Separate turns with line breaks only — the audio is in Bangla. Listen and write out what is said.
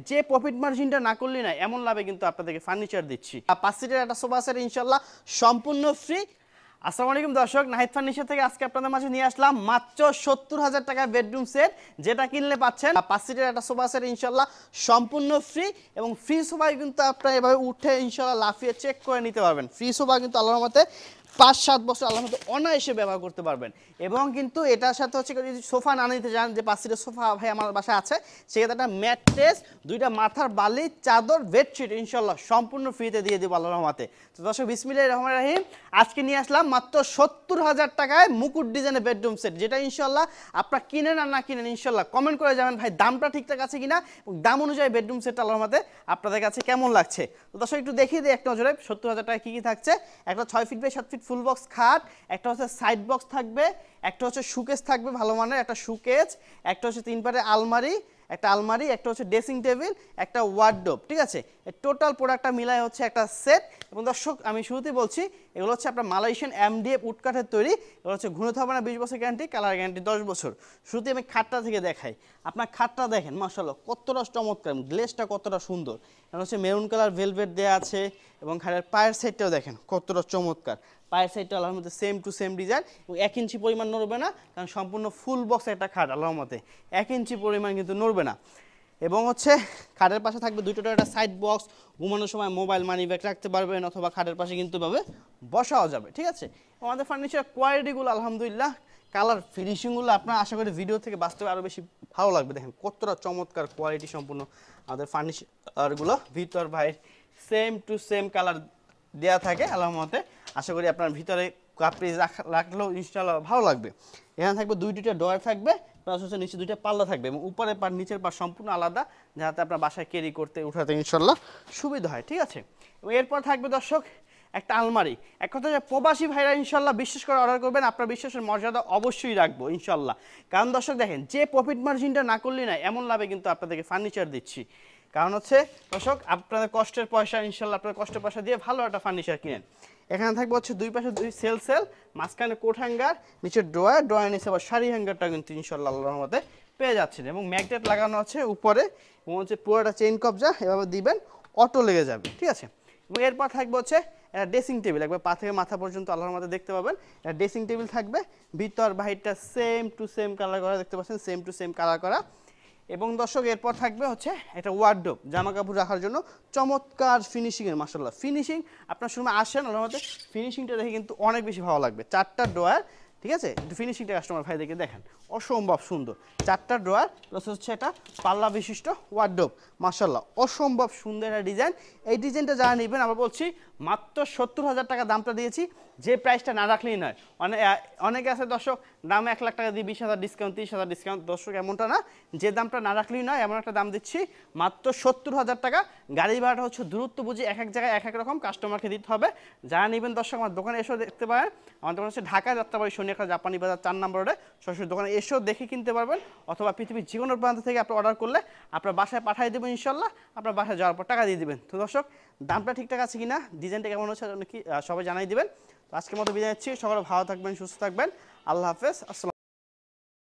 যে প্রফিট মার্জিনটা না করলে না এমন লাভে কিন্তু আপনাদেরকে ফার্নিচার দিচ্ছি। 5 সিটের একটা সোফা সেট ইনশাল্লাহ সম্পূর্ণ ফ্রি। আসসালামু আলাইকুম দর্শক, নাহিদ ফার্নিচার থেকে আজকে আপনাদের মাঝে নিয়ে আসলাম মাত্র 70,000 টাকা বেডরুম সেট, যেটা কিনলে পাচ্ছেন 5 সিটের একটা সোফা সেট ইনশাল্লাহ সম্পূর্ণ ফ্রি। এবং ফ্রি সোফায় কিন্তু আপনারা এভাবে উঠে ইনশাল্লাহ লাফিয়ে চেক করে নিতে পারবেন। ফ্রি সোফা কিন্তু আল্লাহর রহমতে 5-7 বছর আল্লাহর মতো অনায়াসে ব্যবহার করতে পারবেন। এবং কিন্তু এটার সাথে হচ্ছে যদি সোফা না নিতে চান, যে 5 সিটের সোফা ভাই আমার বাসায় আছে, সেক্ষেত্রে একটা ম্যাট্রেস, 2টা মাথার বালি, চাদর, বেডশিট ইনশাল্লাহ সম্পূর্ণ ফ্রিতে দিয়ে দেবো আল্লাহর রহমতে। তো দর্শক বিসমিল্লাহির রহমানির রহিম, আজকে নিয়ে আসলাম মাত্র 70,000 টাকায় মুকুট ডিজাইনের বেডরুম সেট, যেটা ইনশাল্লাহ আপনারা কিনেন আর না কিনেন ইনশাল্লাহ কমেন্ট করে যাবেন ভাই দামটা ঠিকঠাক আছে কিনা, এবং দাম অনুযায়ী বেডরুম সেটটা আল্লাহর রহমতে আপনাদের কাছে কেমন লাগছে। তো দর্শক একটু দেখিয়ে দিই এক নজরে 70,000 টাকায় কী কী থাকছে। একটা 6 feet by 7 feet full box খাট, একটা হচ্ছে সাইড বক্স থাকবে, একটা হচ্ছে শোকেস থাকবে ভালো মানের একটা শোকেস, একটা হচ্ছে 3 পারে আলমারি, একটা আলমারি, একটা হচ্ছে ড্রেসিং টেবিল, একটা ওয়ার্ডরোব। ঠিক আছে, টোটাল প্রোডাক্টটা মিলায় হচ্ছে একটা সেট। এবং দর্শক আমি শুরুতেই বলছি, এগুলো হচ্ছে আপনার মালয়েশিয়ান MDF উডকাঠের তৈরি। এগুলো হচ্ছে ঘুরতে হবে না, 20 বছর গ্যারান্টি, কালার গ্যারান্টি 10 বছর। শুরুতে আমি খাটটা থেকে দেখাই। আপনার খাটটা দেখেন মাশাআল্লাহ কতটা চমৎকার, গ্লেজটা কতটা সুন্দর। এখন হচ্ছে মেরুন কালার ভেলভেট দেওয়া আছে, এবং খাটের পায়ের সাইডটাও দেখেন কতটা চমৎকার। পায়ের সাইডটা আল্লাহর মধ্যে সেম টু সেম ডিজাইন, এবং 1 ইঞ্চি পরিমাণ নড়বে না, কারণ সম্পূর্ণ ফুল বক্স একটা খাট আল্লাহর মধ্যে 1 ইঞ্চি পরিমাণ কিন্তু নড়বে না। এবং হচ্ছে খাটের পাশে থাকবে দুটো একটা সাইড বক্স, ঘুমানোর সময় মোবাইল মানি ব্যাগ রাখতে পারবেন, অথবা খাটের পাশে কিন্তু ভাবে বসাও যাবে। ঠিক আছে, আমাদের ফার্নিচার কোয়ালিটিগুলো আলহামদুলিল্লাহ, কালার ফিনিশিংগুলো আপনার আশা করি ভিডিও থেকে বাস্তবে আরও বেশি ভালো লাগবে। দেখেন কতটা চমৎকার কোয়ালিটি সম্পূর্ণ আমাদের ফার্নিচারগুলো, ভিতর বাইরে সেম টু সেম কালার দেওয়া থাকে আল্লাহর মতে। আশা করি আপনার ভিতরে কাপড় রাখলেও ইনশাআল্লাহ ভালো লাগবে। এখানে থাকবে দুইটা ডয়ার থাকবে, প্লাস হচ্ছে নিচে 2টা পাল্লা থাকবে, এবং উপরের পার নিচের পার সম্পূর্ণ আলাদা, যাতে আপনার বাসায় ক্যারি করতে উঠাতে ইনশাআল্লাহ সুবিধা হয়। ঠিক আছে, এবং এরপর থাকবে দর্শক একটা আলমারি। এক কথা যে প্রবাসী ভাইরা ইনশাআল্লাহ বিশেষ করে অর্ডার করবেন, আপনার বিশ্বাসের মর্যাদা অবশ্যই রাখবো ইনশাআল্লাহ। কারণ দর্শক দেখেন, যে প্রফিট মার্জিনটা না করলে না এমন লাভে কিন্তু আপনাদেরকে ফার্নিচার দিচ্ছি। কারণ হচ্ছে দর্শক আপনাদের কষ্টের পয়সা ইনশাআল্লাহ আপনাদের কষ্টের পয়সা দিয়ে ভালো একটা ফার্নিচার কিনেন। এখানে থাকবে হচ্ছে 2 পাশে 2 সেল, মাঝখানে কোট হ্যাঙ্গার, নিচে ড্রয়ার নিচে আবার শাড়ি হ্যাঙ্গারটা কিন্তু ইনশাআল্লাহ আল্লাহর রহমতে পেয়ে যাচ্ছেন। এবং ম্যাগনেট লাগানো আছে উপরে, এবং হচ্ছে পুরোটা চেইন কবজা, এভাবে দিবেন অটো লেগে যাবে। ঠিক আছে, এবং এরপর থাকবে হচ্ছে একটা ড্রেসিং টেবিল, একবার পা থেকে মাথা পর্যন্ত আল্লাহর রহমতে দেখতে পাবেন একটা ড্রেসিং টেবিল থাকবে, ভিতর বাহিরটা সেম টু সেম কালার করা, দেখতে পাচ্ছেন সেম টু সেম কালার করা। এবং দর্শক এরপর থাকবে হচ্ছে একটা ওয়ার্ডরোব, জামা কাপড় রাখার জন্য চমৎকার ফিনিশিংয়ের মাশাআল্লাহ ফিনিশিং। আপনার সময় আসেন আল্লাহর মধ্যে ফিনিশিংটা দেখে কিন্তু অনেক বেশি ভালো লাগবে। 4টা ড্রয়ার, ঠিক আছে, ফিনিশিংটা কাস্টমার ভাইদেরকে দেখেন অসম্ভব সুন্দর। 4টা ড্রয়ার প্লাস হচ্ছে একটা পাল্লা বিশিষ্ট ওয়ার্ডরোব, মাশাআল্লাহ অসম্ভব সুন্দর একটা ডিজাইন। এই ডিজাইনটা যারা নেবেন, আমরা বলছি মাত্র 70,000 টাকা দামটা দিয়েছি, যে প্রাইসটা না রাখলেই নয়। অনেকে আছে দর্শক দাম 1 লাখ টাকা দিয়ে 20,000 ডিসকাউন্ট, 30,000 ডিসকাউন্ট। দর্শক এমনটা না, যে দামটা না রাখলেই নয়, এমন একটা দাম দিচ্ছি মাত্র 70,000 টাকা। গাড়ি ভাড়াটা হচ্ছে দূরত্ব বুঝি এক এক জায়গায় এক এক রকম কাস্টমারকে দিতে হবে। যারা নেবেন দর্শক আমার দোকানে এসেও দেখতে পারেন। আমার দোকান হচ্ছে ঢাকা যাত্রাবাড়ি শনিয়াখা জাপানি বাজার 4 নম্বরে, সরাসরি দোকানে এসেও দেখে কিনতে পারবেন, অথবা পৃথিবীর যে কোনো প্রান্ত থেকে আপনি অর্ডার করলে আপনার বাসায় পাঠিয়ে দেবেন ইনশাআল্লাহ, আপনার বাসায় যাওয়ার পর টাকা দিয়ে দিবেন। তো দর্শক দামটা ঠিকঠাক আছে কিনা, ডিজাইনটা কেমন হচ্ছে কি সবাই জানাই দিবেন। তো আজকের মতো বিদায় নিচ্ছি, সকালে ভালো থাকবেন, সুস্থ থাকবেন, আল্লাহ হাফেজ, আসসালাম।